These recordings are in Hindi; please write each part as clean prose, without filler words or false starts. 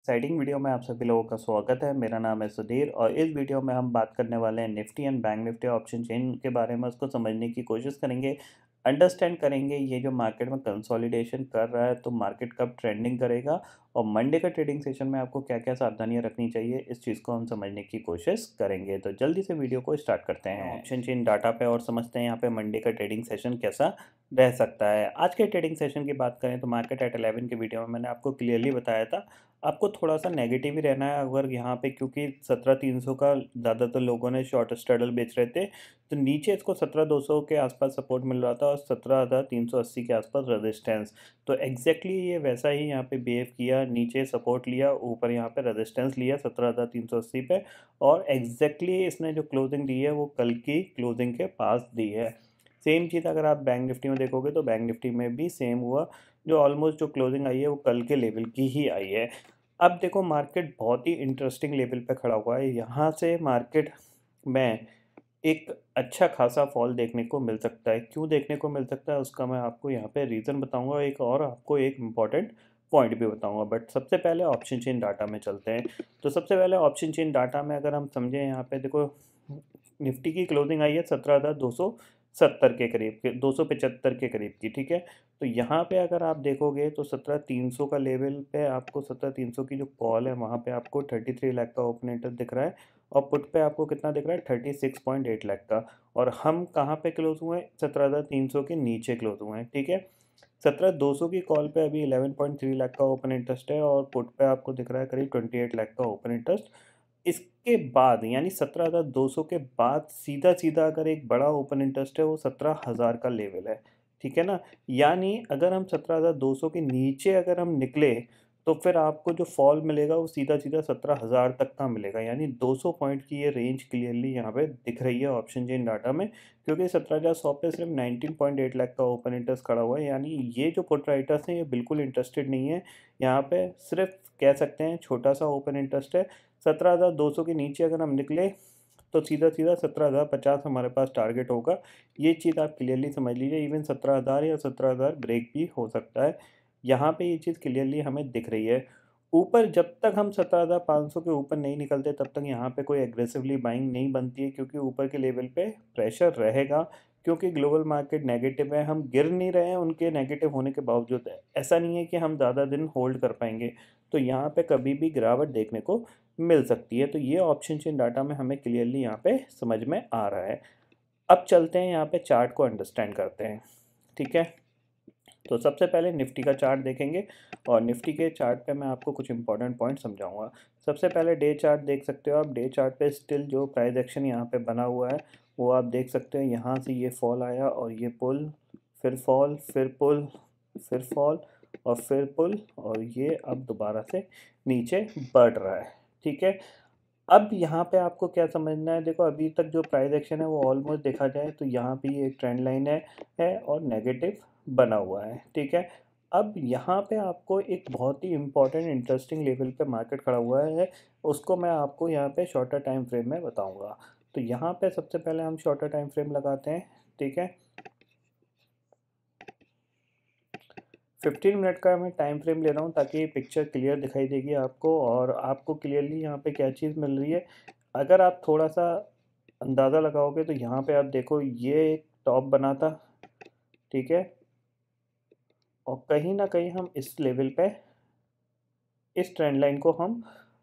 एक्साइटिंग वीडियो में आप सभी लोगों का स्वागत है। मेरा नाम है सुधीर और इस वीडियो में हम बात करने वाले हैं Nifty and bank Nifty option chain के बारे में। उसको समझने की कोशिश करेंगे, अंडरस्टैंड करेंगे ये जो मार्केट में कंसोलिडेशन कर रहा है तो मार्केट कब ट्रेंडिंग करेगा और मंडे का ट्रेडिंग सेशन में आपको क्या क्या सावधानियां रखनी चाहिए, इस चीज़ को हम समझने की कोशिश करेंगे। तो जल्दी से वीडियो को स्टार्ट करते हैं ऑप्शन चेन डाटा पे और समझते हैं यहाँ पे मंडे का ट्रेडिंग सेशन कैसा रह सकता है। आज के ट्रेडिंग सेशन की बात करें तो मार्केट एट 11 के वीडियो में मैंने आपको क्लियरली बताया था आपको थोड़ा सा नेगेटिव ही रहना है। अगर यहाँ पे क्योंकि 17,300 का ज़्यादातर लोगों ने शॉर्ट स्ट्रैडल बेच रहे थे तो नीचे इसको 17,200 के आसपास सपोर्ट मिल रहा था और 17,380 के आसपास रेजिस्टेंस। तो एग्जैक्टली ये वैसा ही यहाँ पे बिहेव किया, नीचे सपोर्ट लिया, ऊपर यहाँ पे रेजिस्टेंस लिया 17,380 पे और एग्जैक्टली इसने जो क्लोजिंग दी है वो कल की क्लोजिंग के पास दी है। सेम चीज़ अगर आप बैंक निफ्टी में देखोगे तो बैंक निफ्टी में भी सेम हुआ, जो ऑलमोस्ट जो क्लोजिंग आई है वो कल के लेवल की ही आई है। अब देखो मार्केट बहुत ही इंटरेस्टिंग लेवल पे खड़ा हुआ है। यहाँ से मार्केट में एक अच्छा खासा फॉल देखने को मिल सकता है। क्यों देखने को मिल सकता है उसका मैं आपको यहाँ पे रीज़न बताऊंगा, एक और आपको एक इम्पॉर्टेंट पॉइंट भी बताऊंगा। बट सबसे पहले ऑप्शन चेन डाटा में चलते हैं। तो सबसे पहले ऑप्शन चेन डाटा में अगर हम समझें, यहाँ पे देखो निफ्टी की क्लोजिंग आई है 17,270 के करीब के, 275 के करीब की, ठीक है। तो यहाँ पे अगर आप देखोगे तो 17,300 का लेवल पे आपको 17,300 की जो कॉल है वहाँ पे आपको 33 लाख का ओपन इंटरेस्ट दिख रहा है और पुट पे आपको कितना दिख रहा है 36.8 लाख का। और हम कहाँ पे क्लोज हुए हैं, 17,300 के नीचे क्लोज हुए हैं, ठीक है। 17,200 की कॉल पे अभी 11.3 लाख का ओपन इंटरेस्ट है और पुट पे आपको दिख रहा है करीब 28 लाख का ओपन इंटरेस्ट। इसके बाद यानी 17,200 के बाद सीधा सीधा अगर एक बड़ा ओपन इंटरेस्ट है वो 17,000 का लेवल है, ठीक है ना। यानी अगर हम 17,200 के नीचे अगर हम निकले तो फिर आपको जो फॉल मिलेगा वो सीधा सीधा 17,000 तक का मिलेगा। यानी 200 पॉइंट की ये रेंज क्लियरली यहाँ पे दिख रही है ऑप्शन चेन डाटा में, क्योंकि 17,100 पे सिर्फ 19.8 लाख का ओपन इंटरेस्ट खड़ा हुआ है। यानी ये जो पुट राइटर्स हैं ये बिल्कुल इंटरेस्टेड नहीं है यहाँ पे, सिर्फ कह सकते हैं छोटा सा ओपन इंटरेस्ट है। 17,200 के नीचे अगर हम निकले तो सीधा सीधा 17,050 हमारे पास टारगेट होगा। ये चीज़ आप क्लियरली समझ लीजिए। इवन 17,000 या 17,000 ब्रेक भी हो सकता है। यहाँ पे ये चीज़ क्लियरली हमें दिख रही है। ऊपर जब तक हम 17,500 के ऊपर नहीं निकलते तब तक यहाँ पे कोई एग्रेसिवली बाइंग नहीं बनती है, क्योंकि ऊपर के लेवल पे प्रेशर रहेगा। क्योंकि ग्लोबल मार्केट नेगेटिव है, हम गिर नहीं रहे हैं उनके नेगेटिव होने के बावजूद। ऐसा नहीं है कि हम ज़्यादा दिन होल्ड कर पाएंगे, तो यहाँ पे कभी भी गिरावट देखने को मिल सकती है। तो ये ऑप्शन चेन डाटा में हमें क्लियरली यहाँ पे समझ में आ रहा है। अब चलते हैं यहाँ पे चार्ट को अंडरस्टैंड करते हैं, ठीक है। तो सबसे पहले निफ्टी का चार्ट देखेंगे और निफ्टी के चार्ट पे मैं आपको कुछ इंपॉर्टेंट पॉइंट समझाऊंगा। सबसे पहले डे चार्ट देख सकते हो आप। डे चार्ट पे स्टिल जो प्राइस एक्शन यहाँ पे बना हुआ है वो आप देख सकते हैं। यहाँ से ये फॉल आया और ये पुल, फिर फॉल, फिर पुल, फिर फॉल और फिर पुल, और ये अब दोबारा से नीचे बढ़ रहा है, ठीक है। अब यहाँ पे आपको क्या समझना है, देखो अभी तक जो प्राइस एक्शन है वो ऑलमोस्ट देखा जाए तो यहाँ पे ये एक ट्रेंड लाइन है और नेगेटिव बना हुआ है, ठीक है। अब यहाँ पे आपको एक बहुत ही इंपॉर्टेंट इंटरेस्टिंग लेवल पे मार्केट खड़ा हुआ है, उसको मैं आपको यहाँ पे शॉर्टर टाइम फ्रेम में बताऊँगा। तो यहाँ पे सबसे पहले हम शॉर्टर टाइम फ्रेम लगाते हैं, ठीक है। 15 मिनट का मैं टाइम फ्रेम ले रहा हूँ ताकि पिक्चर क्लियर दिखाई देगी आपको और आपको क्लियरली यहाँ पे क्या चीज़ मिल रही है। अगर आप थोड़ा सा अंदाज़ा लगाओगे तो यहाँ पे आप देखो ये एक टॉप बना था, ठीक है। और कहीं ना कहीं हम इस लेवल पे, इस ट्रेंड लाइन को हम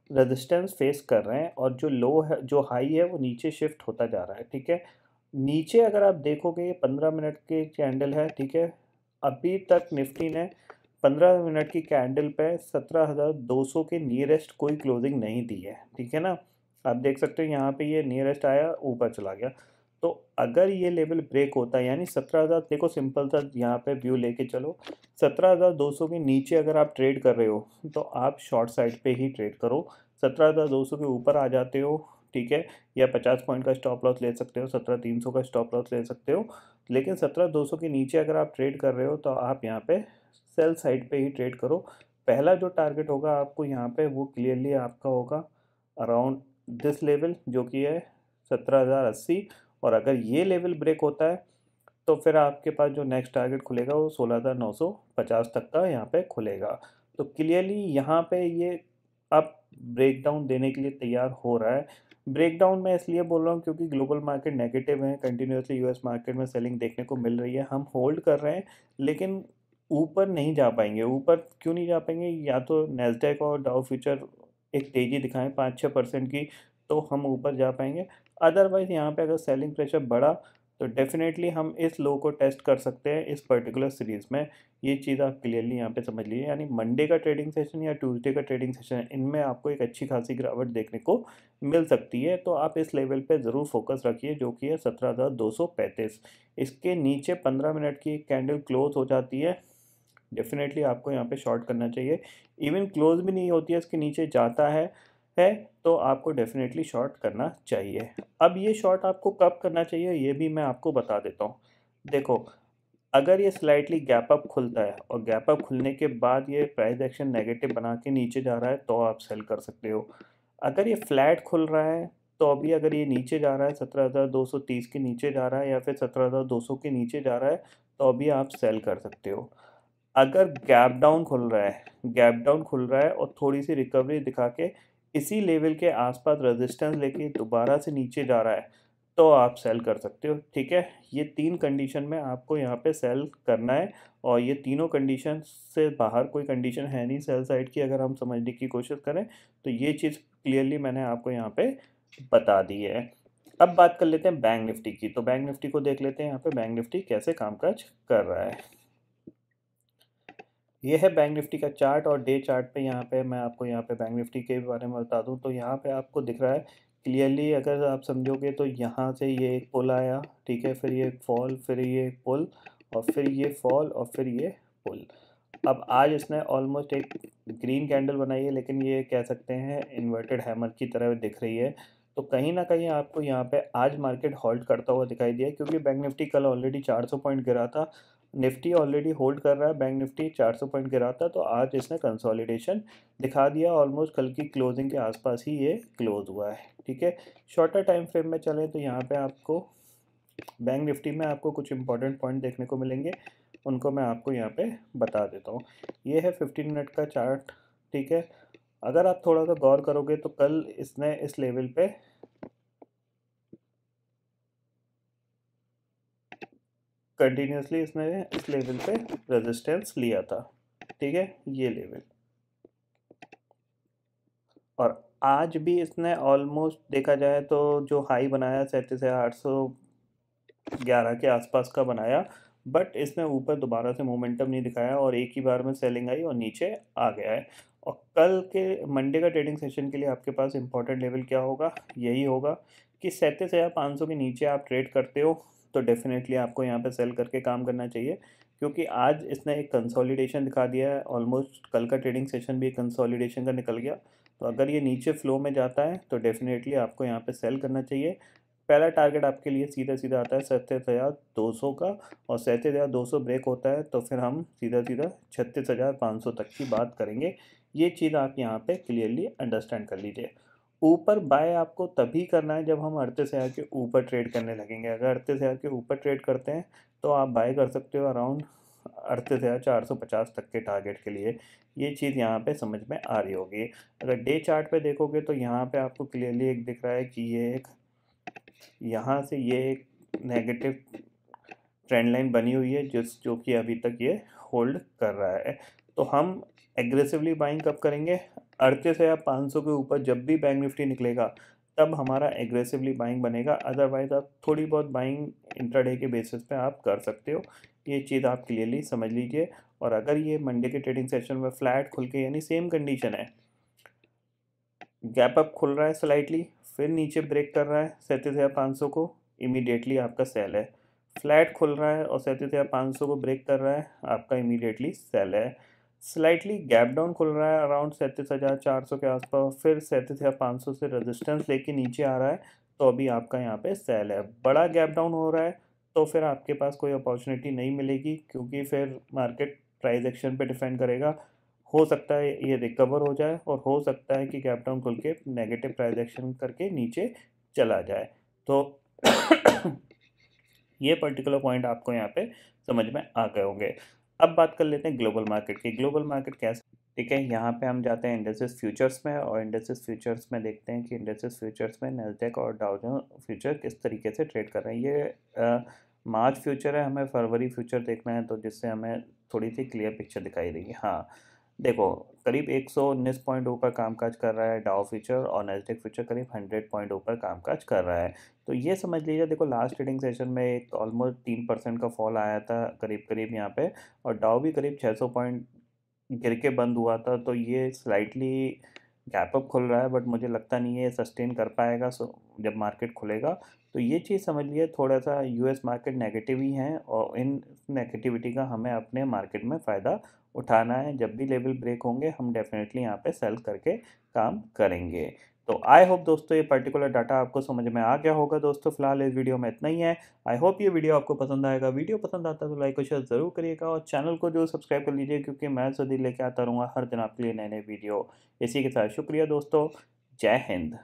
रेजिस्टेंस फेस कर रहे हैं और जो लो है, जो हाई है वो नीचे शिफ्ट होता जा रहा है, ठीक है। नीचे अगर आप देखोगे ये 15 मिनट की कैंडल है, ठीक है। अभी तक निफ्टी ने 15 मिनट की कैंडल पे 17,200 के नियरेस्ट कोई क्लोजिंग नहीं दी है, ठीक है ना। आप देख सकते हो यहाँ पे ये नियरेस्ट आया, ऊपर चला गया। तो अगर ये लेवल ब्रेक होता है यानी 17,000, देखो सिंपल सा यहाँ पे व्यू लेके चलो, 17,200 के नीचे अगर आप ट्रेड कर रहे हो तो आप शॉर्ट साइड पे ही ट्रेड करो। 17,200 के ऊपर आ जाते हो, ठीक है, या 50 पॉइंट का स्टॉप लॉस ले सकते हो, 17,300 का स्टॉप लॉस ले सकते हो। लेकिन 17,200 के नीचे अगर आप ट्रेड कर रहे हो तो आप यहाँ पे सेल साइड पे ही ट्रेड करो। पहला जो टारगेट होगा आपको यहाँ पे वो क्लियरली आपका होगा अराउंड दिस लेवल, जो कि है 17,080। और अगर ये लेवल ब्रेक होता है तो फिर आपके पास जो नेक्स्ट टारगेट खुलेगा वो 16,950 तक का यहाँ पे खुलेगा। तो क्लियरली यहाँ पे ये अब ब्रेक डाउन देने के लिए तैयार हो रहा है। ब्रेक डाउन मैं इसलिए बोल रहा हूँ क्योंकि ग्लोबल मार्केट नेगेटिव है, कंटिन्यूसली यूएस मार्केट में सेलिंग देखने को मिल रही है। हम होल्ड कर रहे हैं लेकिन ऊपर नहीं जा पाएंगे। ऊपर क्यों नहीं जा पाएंगे? या तो नैस्डैक और डाउ फ्यूचर एक तेज़ी दिखाएं 5-6% की, तो हम ऊपर जा पाएंगे। अदरवाइज़ यहाँ पे अगर सेलिंग प्रेशर बढ़ा तो डेफिनेटली हम इस लो को टेस्ट कर सकते हैं इस पर्टिकुलर सीरीज़ में। ये चीज़ आप क्लियरली यहाँ पे समझ लीजिए, यानी मंडे का ट्रेडिंग सेशन या ट्यूसडे का ट्रेडिंग सेशन, इनमें आपको एक अच्छी खासी गिरावट देखने को मिल सकती है। तो आप इस लेवल पे ज़रूर फोकस रखिए जो कि है 17,235। इसके नीचे 15 मिनट की एक कैंडल क्लोज हो जाती है, डेफिनेटली आपको यहाँ पे शॉर्ट करना चाहिए। इवन क्लोज भी नहीं होती है, इसके नीचे जाता है तो आपको डेफिनेटली शॉर्ट करना चाहिए। अब ये शॉर्ट आपको कब करना चाहिए ये भी मैं आपको बता देता हूँ। देखो, अगर ये स्लाइटली गैप अप खुलता है और गैप अप खुलने के बाद ये प्राइस एक्शन नेगेटिव बना के नीचे जा रहा है तो आप सेल कर सकते हो। अगर ये फ्लैट खुल रहा है तो अभी अगर ये नीचे जा रहा है 17,230 के नीचे जा रहा है या फिर 17,200 के नीचे जा रहा है तो अभी आप सेल कर सकते हो। अगर गैप डाउन खुल रहा है, गैप डाउन खुल रहा है और थोड़ी सी रिकवरी दिखा के इसी लेवल के आसपास रेजिस्टेंस लेके दोबारा से नीचे जा रहा है तो आप सेल कर सकते हो। ठीक है, ये 3 कंडीशन में आपको यहाँ पे सेल करना है और ये तीनों कंडीशन से बाहर कोई कंडीशन है नहीं सेल साइड की, अगर हम समझने की कोशिश करें तो ये चीज़ क्लियरली मैंने आपको यहाँ पे बता दी है। अब बात कर लेते हैं बैंक निफ्टी की। तो बैंक निफ्टी को देख लेते हैं यहाँ पे बैंक निफ्टी कैसे कामकाज कर रहा है। ये है बैंक निफ्टी का चार्ट और डे चार्ट पे यहाँ पे मैं आपको यहाँ पे बैंक निफ्टी के बारे में बता दूँ तो यहाँ पे आपको दिख रहा है क्लियरली, अगर आप समझोगे तो यहाँ से ये एक पुल आया, ठीक है, फिर ये फॉल, फिर ये पुल और फिर ये फॉल और फिर ये पुल। अब आज इसने ऑलमोस्ट एक ग्रीन कैंडल बनाई है लेकिन ये कह सकते हैं इन्वर्टेड हैमर की तरह दिख रही है। तो कहीं ना कहीं आपको यहाँ पे आज मार्केट होल्ड करता हुआ दिखाई दिया क्योंकि बैंक निफ्टी कल ऑलरेडी 400 पॉइंट गिरा था। निफ्टी ऑलरेडी होल्ड कर रहा है, बैंक निफ्टी 400 पॉइंट गिरा था तो आज इसने कंसोलिडेशन दिखा दिया। ऑलमोस्ट कल की क्लोजिंग के आसपास ही ये क्लोज हुआ है। ठीक है, शॉर्टर टाइम फ्रेम में चलें तो यहाँ पे आपको बैंक निफ्टी में आपको कुछ इंपॉर्टेंट पॉइंट देखने को मिलेंगे, उनको मैं आपको यहाँ पे बता देता हूँ। ये है 15 मिनट का चार्ट। ठीक है, अगर आप थोड़ा सा गौर करोगे तो कल इसने इस लेवल पे कंटिन्यूसली इसने इस लेवल पे रेजिस्टेंस लिया था। ठीक है, ये लेवल, और आज भी इसने ऑलमोस्ट देखा जाए तो जो हाई बनाया 37,811 के आसपास का बनाया, बट इसने ऊपर दोबारा से मोमेंटम नहीं दिखाया और एक ही बार में सेलिंग आई और नीचे आ गया है। और कल के मंडे का ट्रेडिंग सेशन के लिए आपके पास इंपॉर्टेंट लेवल क्या होगा? यही होगा कि 37,500 के नीचे आप ट्रेड करते हो तो डेफिनेटली आपको यहाँ पे सेल करके काम करना चाहिए क्योंकि आज इसने एक कंसोलिडेशन दिखा दिया है। ऑलमोस्ट कल का ट्रेडिंग सेशन भी एक कंसोलिडेशन का निकल गया। तो अगर ये नीचे फ्लो में जाता है तो डेफिनेटली आपको यहाँ पे सेल करना चाहिए। पहला टारगेट आपके लिए सीधा सीधा आता है 37,200 का, और 37,200 ब्रेक होता है तो फिर हम सीधा सीधा 36,500 तक की बात करेंगे। ये चीज़ आप यहाँ पे क्लियरली अंडरस्टैंड कर लीजिए। ऊपर बाय आपको तभी करना है जब हम 38,000 के ऊपर ट्रेड करने लगेंगे। अगर 38,000 के ऊपर ट्रेड करते हैं तो आप बाय कर सकते हो अराउंड 38,450 तक के टारगेट के लिए। ये चीज़ यहाँ पे समझ में आ रही होगी। अगर डे चार्ट पे देखोगे तो यहाँ पे आपको क्लियरली एक दिख रहा है कि ये एक यहाँ से ये एक नेगेटिव ट्रेंड लाइन बनी हुई है जो कि अभी तक ये होल्ड कर रहा है। तो हम एग्रेसिवली बाइंग कब करेंगे? 38,500 के ऊपर जब भी बैंक निफ्टी निकलेगा तब हमारा एग्रेसिवली बाइंग बनेगा। अदरवाइज आप थोड़ी बहुत बाइंग इंट्राडे के बेसिस पे आप कर सकते हो। ये चीज़ आप क्लियरली समझ लीजिए। और अगर ये मंडे के ट्रेडिंग सेशन में फ्लैट खुल के, यानी सेम कंडीशन है, गैप अप खुल रहा है स्लाइटली, फिर नीचे ब्रेक कर रहा है 37,500 को, इमीडिएटली आपका सेल है। फ्लैट खुल रहा है और 37,500 को ब्रेक कर रहा है, आपका इमीडिएटली सेल है। स्लाइटली गैप डाउन खुल रहा है अराउंड 37,400 के आसपास, फिर 37,500 से रेजिस्टेंस लेके नीचे आ रहा है तो अभी आपका यहाँ पे सेल है। बड़ा गैप डाउन हो रहा है तो फिर आपके पास कोई अपॉर्चुनिटी नहीं मिलेगी क्योंकि फिर मार्केट प्राइस एक्शन पे डिपेंड करेगा। हो सकता है ये रिकवर हो जाए और हो सकता है कि गैप डाउन खुल के नेगेटिव प्राइस एक्शन करके नीचे चला जाए। तो ये पर्टिकुलर पॉइंट आपको यहाँ पे समझ में आ गए होंगे। अब बात कर लेते हैं ग्लोबल मार्केट की। ग्लोबल मार्केट कैसे ठीक है, यहाँ पे हम जाते हैं इंडिसेस फ्यूचर्स में और इंडिसेस फ्यूचर्स में देखते हैं कि इंडिसेस फ्यूचर्स में नैस्डैक और डाउ जोन्स फ्यूचर किस तरीके से ट्रेड कर रहे हैं। ये मार्च फ्यूचर है, हमें फरवरी फ्यूचर देखना है तो जिससे हमें थोड़ी सी क्लियर पिक्चर दिखाई देगी। हाँ, देखो करीब 119 पॉइंट ऊपर कामकाज कर रहा है डाउ फ्यूचर और नैस्डैक फ्यूचर करीब 100 पॉइंट ऊपर कामकाज कर रहा है। तो ये समझ लीजिए, देखो लास्ट ट्रेडिंग सेशन में एक ऑलमोस्ट 3% का फॉल आया था करीब करीब यहाँ पे, और डाउ भी करीब 600 पॉइंट गिर के बंद हुआ था। तो ये स्लाइटली गैप अप खुल रहा है, बट मुझे लगता नहीं है ये सस्टेन कर पाएगा। सो जब मार्केट खुलेगा तो ये चीज़ समझ लिए, थोड़ा सा यूएस मार्केट नेगेटिव ही है और इन नेगेटिविटी का हमें अपने मार्केट में फ़ायदा उठाना है। जब भी लेवल ब्रेक होंगे हम डेफिनेटली यहाँ पे सेल करके काम करेंगे। तो आई होप दोस्तों ये पर्टिकुलर डाटा आपको समझ में आ गया होगा। दोस्तों फिलहाल इस वीडियो में इतना ही है। आई होप ये वीडियो आपको पसंद आएगा। वीडियो पसंद आता है तो लाइक और शेयर ज़रूर करिएगा और चैनल को जो सब्सक्राइब कर लीजिए, क्योंकि मैं सुधीर लेके आता रहूँगा हर दिन आपके लिए नए नए वीडियो। इसी के साथ शुक्रिया दोस्तों, जय हिंद।